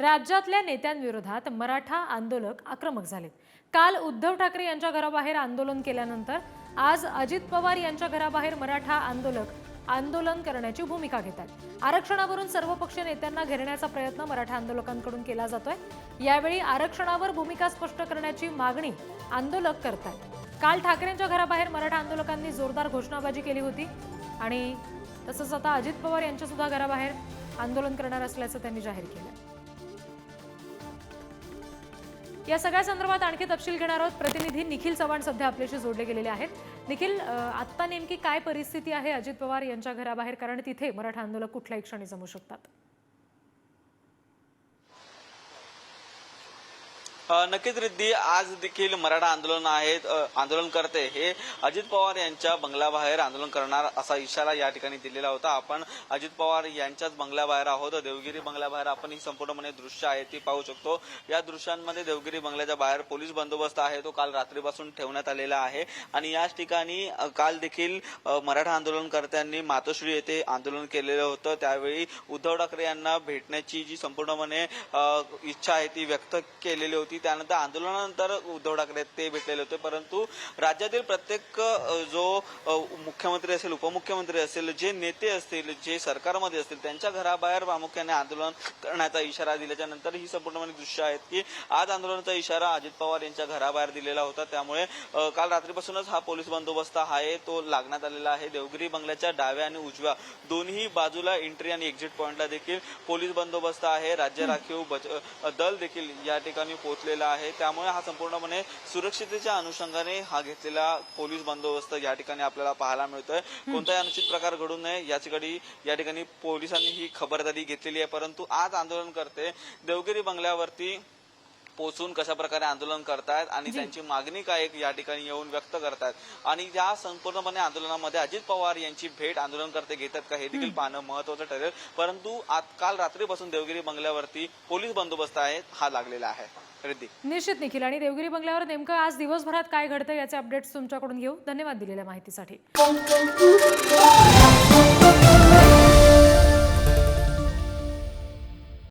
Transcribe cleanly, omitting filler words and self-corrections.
राज्यातल्या नेत्यांविरोधात मराठा आंदोलक आक्रमक झालेत। काल उद्धव ठाकरे यांच्या घराबाहेर आंदोलन केल्यानंतर आज अजित पवार यांच्या घराबाहेर मराठा आंदोलक आंदोलन करण्याची भूमिका घेतात। आरक्षणावरून सर्वपक्षीय नेत्यांना घेरण्याचा प्रयत्न मराठा आंदोलकांकडून केला जातोय। यावेळी आरक्षणावर भूमिका स्पष्ट करण्याची मागणी आंदोलक करतात। काल ठाकरेंच्या घराबाहेर मराठा आंदोलकांनी जोरदार घोषणाबाजी केली होती आणि तसंच आता अजित पवार यांच्या सुद्धा घराबाहेर आंदोलन करणार असल्याचं त्यांनी जाहीर केलं। या सगळ्या संदर्भात आणखी तपशील घेणार आहोत। प्रतिनिधी निखिल चव्हाण सध्या आपल्याशी जोडले गेलेले आहेत। निखिल, आता नेमकी काय परिस्थिती आहे अजित पवार यांच्या घराबाहेर, कारण तिथे मराठा आंदोलक कुठल्याही क्षणी जमू शकतात? नक्कीच रिद्धी, आज देखील मराठा आंदोलनकर्ते हे अजित पवार यांच्या बंगल्याबाहेर आंदोलन करणार असा इशारा या ठिकाणी दिलेला होता। आपण अजित पवार यांच्याच बंगल्याबाहेर आहोत। देवगिरी बंगल्याबाहेर आपण ही संपूर्णपणे दृश्य आहे ती पाहू शकतो। या दृश्यांमध्ये देवगिरी बंगल्याच्या बाहेर पोलीस बंदोबस्त आहे, तो काल रात्रीपासून ठेवण्यात आलेला आहे आणि याच ठिकाणी काल देखील मराठा आंदोलनकर्त्यांनी मातोश्री येथे आंदोलन केलेलं होतं। त्यावेळी उद्धव ठाकरे यांना भेटण्याची जी संपूर्णपणे इच्छा आहे ती व्यक्त केलेली होती। त्यानंतर आंदोलनानंतर उद्धव ठाकरे ते भेटलेले होते, परंतु राज्यातील प्रत्येक जो मुख्यमंत्री असेल, उपमुख्यमंत्री असेल, जे नेते असतील, जे सरकारमध्ये असतील, त्यांच्या घराबाहेर प्रामुख्याने आंदोलन करण्याचा इशारा दिल्याच्या नंतर ही संपूर्णपणे दृश्य आहेत की आज आंदोलनाचा इशारा अजित पवार यांच्या घराबाहेर दिलेला होता। त्यामुळे काल रात्रीपासूनच हा पोलीस बंदोबस्त आहे तो लागण्यात आलेला आहे। देवगिरी बंगल्याच्या डाव्या आणि उजव्या दोन्ही बाजूला एंट्री आणि एक्झिट पॉइंटला देखील पोलीस बंदोबस्त आहे। राज्य राखीव दल देखील या ठिकाणी पोहोचलेला आहे। त्यामुळे हा संपूर्णपणे सुरक्षिततेच्या अनुषंगाने हा घेतलेला पोलीस बंदोबस्त या ठिकाणी आपल्याला पाहायला मिळतोय। कोणताही अनुचित प्रकार घडू नये यासाठी या ठिकाणी पोलिसांनी ही खबरदारी घेतलेली आहे। परंतु आज आंदोलनकर्ते देवगिरी बंगल्यावरती पोहोचून कशा प्रकारे आंदोलन करतायत आणि त्यांची मागणी काय या ठिकाणी येऊन व्यक्त करतायत आणि या संपूर्णपणे आंदोलनामध्ये अजित पवार यांची भेट आंदोलनकर्ते घेतात का हे देखील पाहणं महत्त्वाचं ठरेल। परंतु काल रात्रीपासून देवगिरी बंगल्यावरती पोलीस बंदोबस्त आहे हा लागलेला आहे। निश्चित निखिल, आणि देवगिरी बंगल्यावर नेमकं आज दिवसभरात काय घडतं याचे अपडेट्स तुमच्याकडून घेऊ। धन्यवाद दिलेल्या माहितीसाठी।